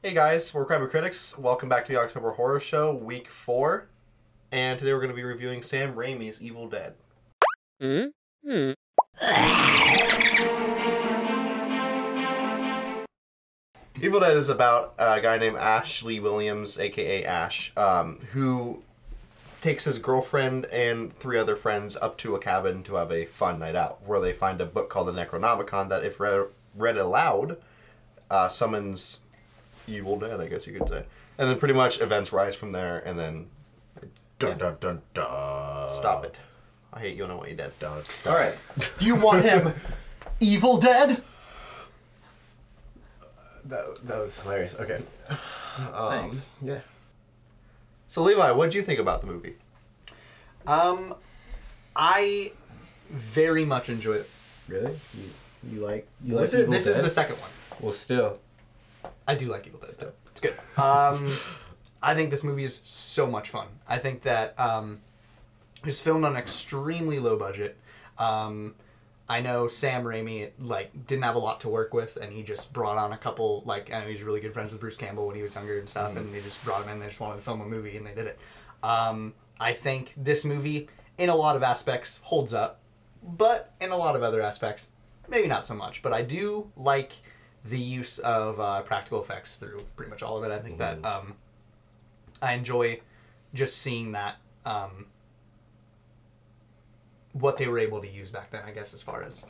Hey guys, we're Crabber Critics. Welcome back to the October Horror Show, Week 4. And today we're going to be reviewing Sam Raimi's Evil Dead. Evil Dead is about a guy named Ashley Williams, aka Ash, who takes his girlfriend and 3 other friends up to a cabin to have a fun night out, where they find a book called the Necronomicon that, if read aloud, summons Evil Dead, I guess you could say. And then pretty much events rise from there, and then... Dun dun dun dun. Stop it. I hate you and I want you dead. Dun, All right. Do you want him evil dead? That was hilarious. Okay. Thanks. Yeah. So Levi, what did you think about the movie? I very much enjoy it. Really? You like This Evil is Dead? the second one. Well, still. I do like Evil Dead. Still. It's good. I think this movie is so much fun. I think that it was filmed on an extremely low budget. I know Sam Raimi didn't have a lot to work with, and he just brought on a couple. I know he's really good friends with Bruce Campbell when he was younger and stuff, and they just brought him in. They just wanted to film a movie, and they did it. I think this movie, in a lot of aspects, holds up, but in a lot of other aspects, maybe not so much. But I do like the use of practical effects through pretty much all of it. I think that I enjoy just seeing that. What they were able to use back then, I guess, as far as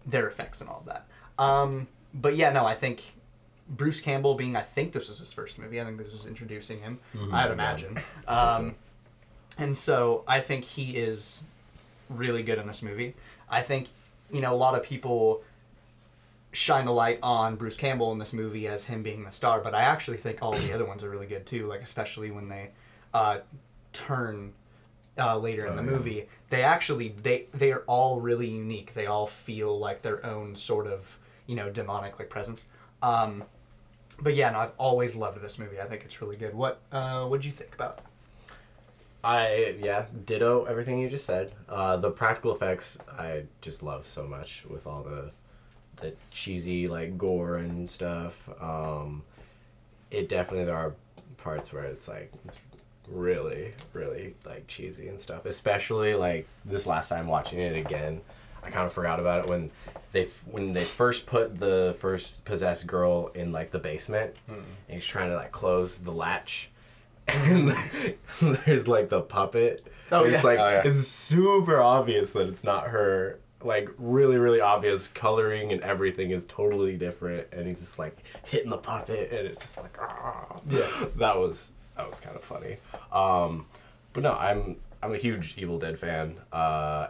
their effects and all of that. But yeah, no, I think Bruce Campbell I think this was his first movie. I think this was introducing him, I'd imagine. And so I think he is really good in this movie. I think, a lot of people shine the light on Bruce Campbell in this movie as him being the star, but I actually think all the other ones are really good too, especially when they turn... later in the movie, they are all really unique. They all feel like their own sort of demonic presence. But yeah, no, I've always loved this movie. I think it's really good. What'd you think about it? Ditto everything you just said. The practical effects I just love so much, with all the cheesy gore and stuff. There are parts where it's really cheesy and stuff, especially this last time watching it again. I kind of forgot about it when they first put the first possessed girl in the basement, and he's trying to close the latch, and there's the puppet. It's super obvious that it's not her. Really obvious. Coloring and everything is totally different, and he's just hitting the puppet, and it's just that was kind of funny. But no, I'm a huge Evil Dead fan.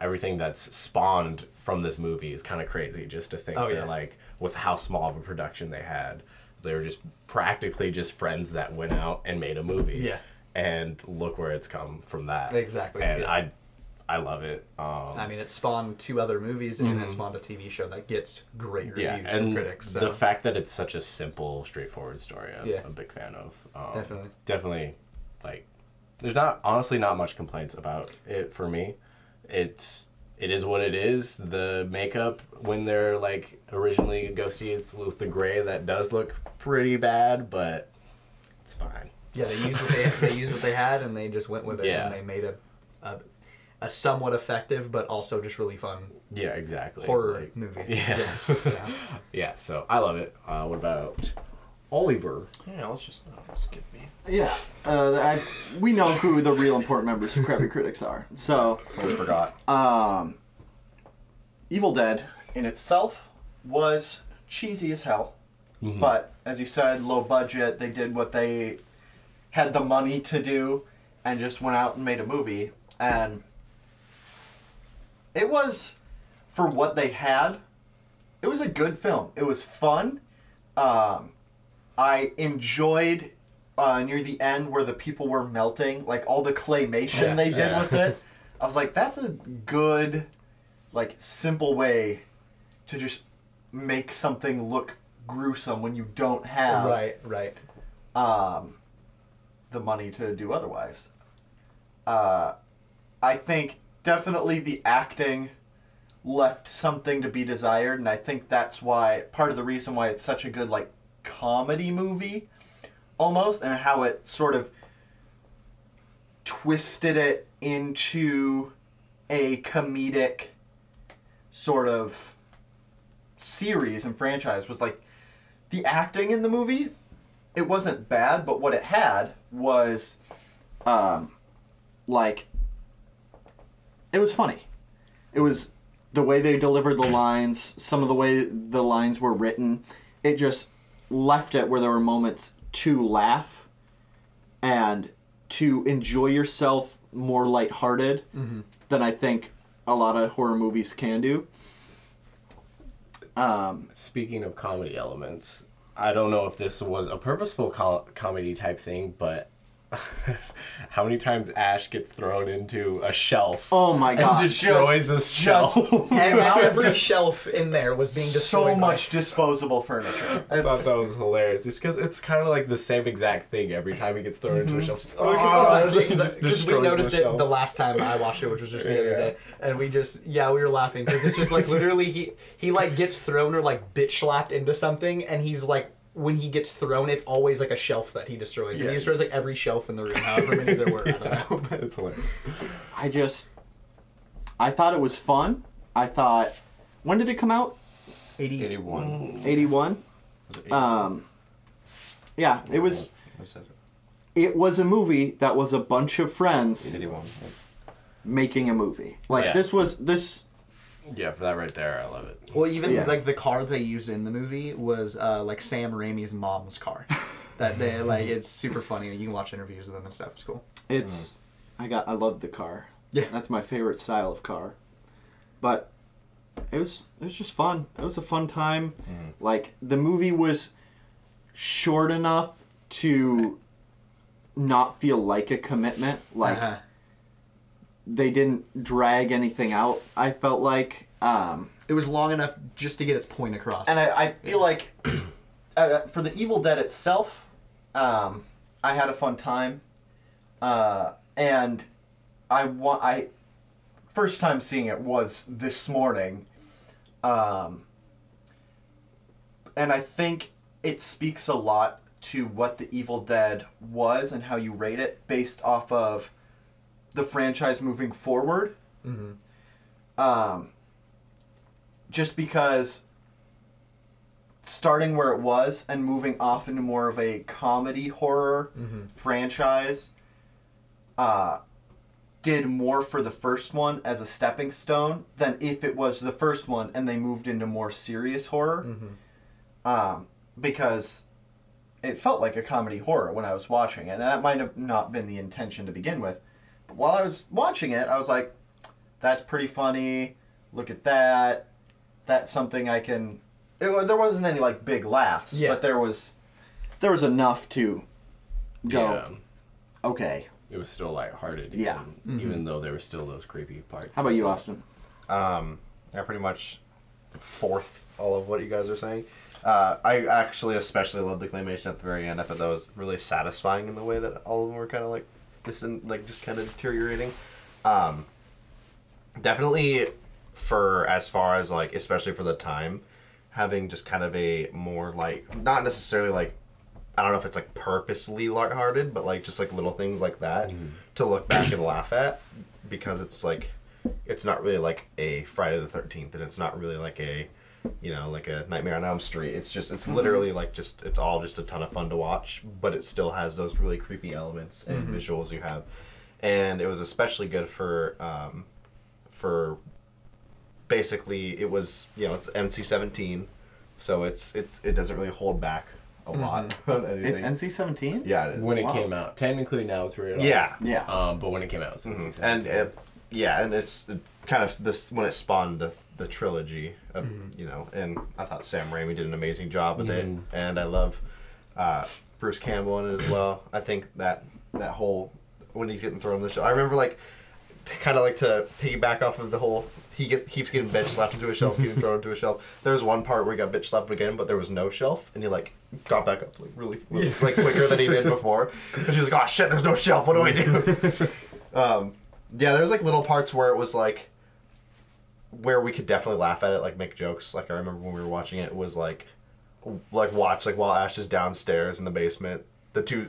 Everything that's spawned from this movie is kind of crazy, just to think that with how small of a production they had, they were just practically just friends that went out and made a movie. Yeah. And look where it's come from that. Exactly. And I love it. It spawned 2 other movies, and it spawned a TV show that gets great reviews from critics. So. The fact that it's such a simple, straightforward story, I'm a big fan of. Definitely, there's honestly not much complaints about it for me. It is what it is. The makeup, when they're originally ghosty, it's with the gray, that does look pretty bad, but it's fine. Yeah, they used what they had, and they just went with it, and they made a somewhat effective, but also just really fun. Yeah, exactly. Horror movie. Yeah. Yeah. So I love it. What about Oliver? Yeah, let's skip me. Yeah, we know who the real important members of Crabby Critics are. So Totally forgot. Evil Dead in itself was cheesy as hell, but as you said, low budget. They did what they had the money to do, and just went out and made a movie. And it was, for what they had, it was a good film. It was fun. I enjoyed near the end where the people were melting, all the claymation they did with it. I was like, that's a good, simple way to just make something look gruesome when you don't have the money to do otherwise. I think definitely the acting left something to be desired, and I think that's why, part of the reason why it's such a good comedy movie almost, and how it sort of twisted it into a comedic sort of series and franchise. Was like the acting in the movie, it wasn't bad, but what it had was like it was funny. It was the way they delivered the lines, some of the way the lines were written. It just left it where there were moments to laugh and to enjoy yourself more lighthearted than I think a lot of horror movies can do. Speaking of comedy elements, I don't know if this was a purposeful comedy type thing, but how many times Ash gets thrown into a shelf? Oh my god! And destroys this shelf. And every shelf in there was being destroyed. So much disposable furniture. I thought that was hilarious. Just because it's kind of like the same exact thing every time he gets thrown into a shelf. Because we noticed it the last time I watched it, which was just the other day, and we were laughing because it's just like literally he like gets thrown or like bitch slapped into something, and he's like, when he gets thrown, it's always like a shelf that he destroys. And he destroys like every shelf in the room, however many there were. I don't know. It's hilarious. I thought it was fun. I thought, when did it come out? 81. 81? Was it 81? Yeah, it was. It was a movie that was a bunch of friends 81. making a movie. Like Yeah. this. Yeah, for that right there, I love it. Well, even Yeah. like the car they used in the movie was like Sam Raimi's mom's car. That they like, it's super funny. You can watch interviews with them and stuff. It's cool. It's. I love the car. Yeah. That's my favorite style of car. But it was just fun. It was a fun time. Like the movie was short enough to not feel like a commitment. Like they didn't drag anything out. I felt like It was long enough just to get its point across. and I feel like for the Evil Dead itself, I had a fun time, and I first time seeing it was this morning, and I think it speaks a lot to what the Evil Dead was and how you rate it based off of the franchise moving forward. Just because starting where it was and moving off into more of a comedy horror franchise did more for the first one as a stepping stone than if it was the first one and they moved into more serious horror. Because it felt like a comedy horror when I was watching it, and that might have not been the intention to begin with. But while I was watching it, I was like, that's pretty funny, look at that, that's something I can... there wasn't any like big laughs, but there was enough to go, okay. It was still lighthearted, even though there were still those creepy parts. How about you, Austin? I pretty much fourth all of what you guys are saying. I actually especially loved the claymation at the very end. I thought that was really satisfying in the way that all of them were kind of like just kind of deteriorating. Definitely for as far as like, especially for the time, having just kind of a more like, not necessarily like, I don't know if it's like purposely lighthearted, but like just like little things like that to look back and laugh at, because it's like, it's not really like a Friday the 13th, and it's not really like a, you know, like a Nightmare on Elm Street. It's just, it's literally like just, it's all just a ton of fun to watch, but it still has those really creepy elements and visuals you have. And it was especially good for basically, it was, you know, it's NC-17, so it doesn't really hold back a lot on anything. It's NC-17? Yeah, it is. When it came out. Technically now it's rated R. Yeah. But when it came out, it was NC-17. And it's kind of this when it spawned the trilogy, of, you know, and I thought Sam Raimi did an amazing job with it, and I love Bruce Campbell in it as well. I think that whole, when he's getting thrown in the shelf, I remember like, kind of like to piggyback off of the whole, keeps getting bitch slapped into a shelf, getting thrown into a shelf. There was one part where he got bitch slapped again, but there was no shelf, and he like got back up like really like quicker than he did before. And she's like, oh shit, there's no shelf, what do I do? Yeah, there's like little parts where it was like, where we could definitely laugh at it, like make jokes. Like I remember when we were watching it, was like like watch like while Ash is downstairs in the basement. The two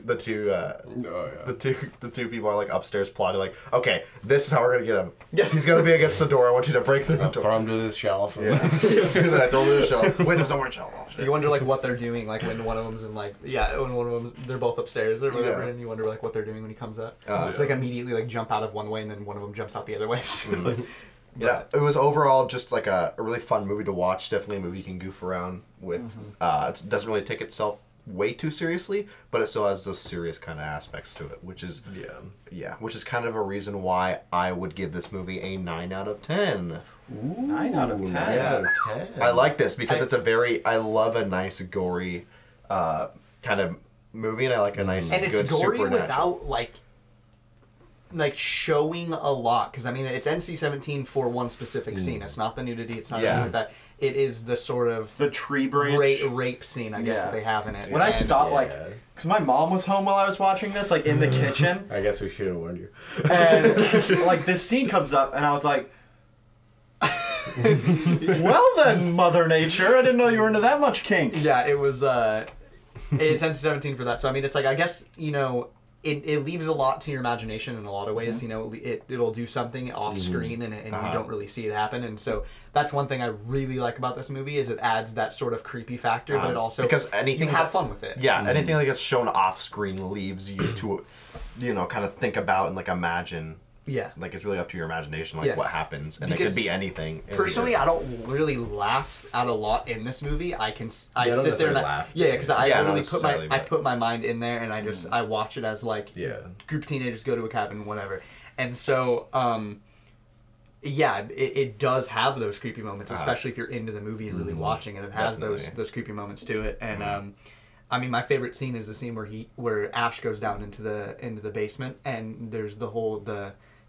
people are like upstairs plotting like, okay, this is how we're gonna get him. Yeah, he's gonna be against the door. I want you to break the door. Throw him to this shelf. Yeah, then I throw him to the shelf. Wait, there's no more shelf. Oh, shit. You wonder like what they're doing, like when one of them's in like when one of them they're both upstairs or whatever, Yeah. and you wonder like what they're doing when he comes up. Yeah. It's like immediately like jump out of one way and then one of them jumps out the other way. Like, Yeah, it was overall just like a really fun movie to watch. Definitely a movie you can goof around with. It doesn't really take itself way too seriously, but it still has those serious kind of aspects to it, which is which is kind of a reason why I would give this movie a 9 out of 10. Ooh, 9 out of 10. 9 out of 10. I like this because I love a nice gory kind of movie, and I like a nice and good it's gory supernatural. without like showing a lot, because I mean it's NC-17 for one specific scene. It's not the nudity. It's not anything like that. It is the sort of The tree branch. rape scene, I guess, that they have in it. When I And- saw because my mom was home while I was watching this, like in the kitchen, I guess we should have warned you. and like this scene comes up, and I was like, "Well then, Mother Nature, I didn't know you were into that much kink." Yeah, it was. It's NC-17 for that. So I mean, it's like I guess it leaves a lot to your imagination in a lot of ways. It'll do something off screen and you don't really see it happen. And so that's one thing I really like about this movie is it adds that sort of creepy factor, but it also because anything you have fun with it. Yeah, anything that gets shown off screen leaves you to, kind of think about and like imagine. Yeah. Like it's really up to your imagination, like what happens, and Because it could be anything. Personally, I don't really laugh out a lot in this movie. I don't sit there and necessarily laugh. because I Yeah, not really necessarily, but- put my mind in there and I just I watch it as like Yeah. group of teenagers go to a cabin, whatever. And so it does have those creepy moments, especially if you're into the movie and really watching it. It has Definitely. those creepy moments to it. And I mean, my favorite scene is the scene where Ash goes down into the basement and there's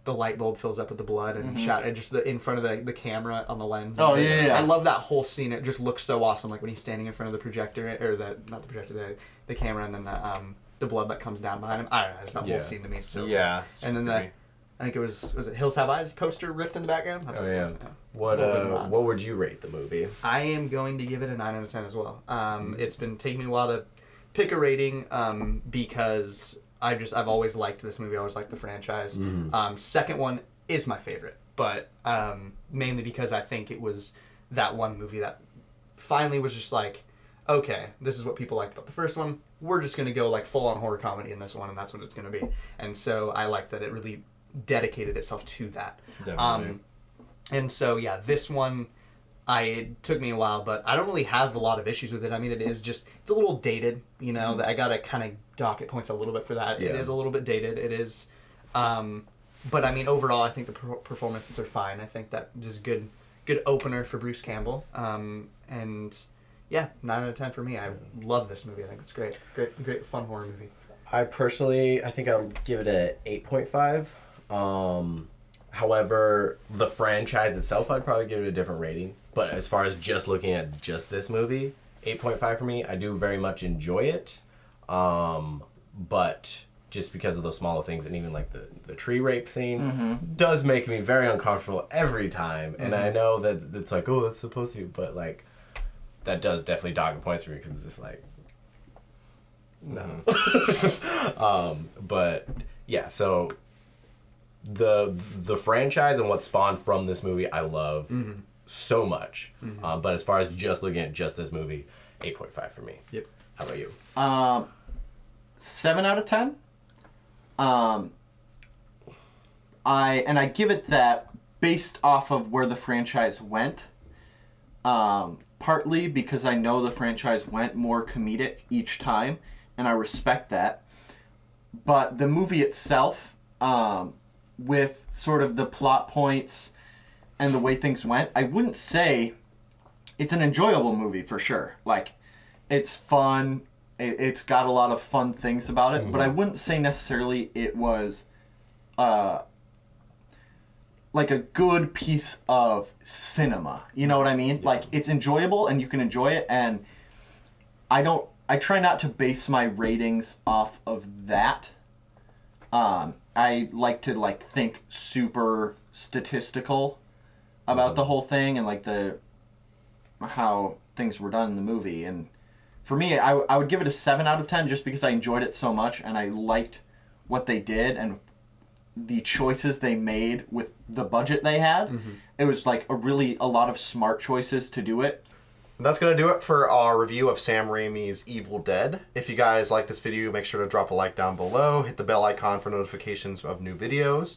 the light bulb fills up with the blood and and just in front of the camera on the lens. Oh, yeah. I love that whole scene. It just looks so awesome. Like when he's standing in front of the projector or not the projector, the camera, and then the blood that comes down behind him. I don't know. It's that whole scene to me. So Yeah. and then I think it was it Hills Have Eyes poster ripped in the background. That's Oh, what it yeah. was. What would you rate the movie? I am going to give it a 9 out of 10 as well. It's been taking me a while to pick a rating because I've always liked this movie. I always liked the franchise. Second one is my favorite, but mainly because I think it was that one movie that finally was just like, okay, this is what people liked about the first one. We're just gonna go like full on horror comedy in this one, and that's what it's gonna be. And so I like that it really dedicated itself to that. Definitely. And so yeah, this one. It took me a while, but I don't really have a lot of issues with it. I mean, it's a little dated, that I gotta kind of dock it points a little bit for that. Yeah. It is a little bit dated. It is, but I mean, overall, I think the performances are fine. I think that just good opener for Bruce Campbell. And yeah, 9 out of 10 for me. I love this movie. I think it's great, fun horror movie. I think I'll give it a 8.5. However, the franchise itself, I'd probably give it a different rating. But as far as just looking at just this movie, 8.5 for me. I do very much enjoy it. But just because of those smaller things, and even like the tree rape scene does make me very uncomfortable every time. And I know that it's like, oh, that's supposed to, but like that does definitely dog points for me because it's just like, no. But yeah, so the franchise and what spawned from this movie, I love so much. But as far as just looking at just this movie, 8.5 for me. Yep. How about you? 7 out of 10. I give it that based off of where the franchise went. Partly because I know the franchise went more comedic each time, and I respect that. But the movie itself, with sort of the plot points and the way things went, I wouldn't say it's an enjoyable movie for sure. Like, it's fun. It's got a lot of fun things about it, but I wouldn't say necessarily it was like a good piece of cinema. You know what I mean? Yeah. Like, it's enjoyable and you can enjoy it, and I try not to base my ratings off of that. I like to think super statistical about the whole thing and how things were done in the movie, and for me, I would give it a 7 out of 10 just because I enjoyed it so much and I liked what they did and the choices they made with the budget they had. It was like a lot of smart choices to do it. That's going to do it for our review of Sam Raimi's Evil Dead. If you guys like this video, make sure to drop a like down below, hit the bell icon for notifications of new videos,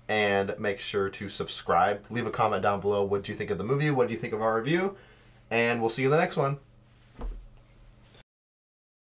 and make sure to subscribe. Leave a comment down below. What do you think of the movie? What do you think of our review? And we'll see you in the next one.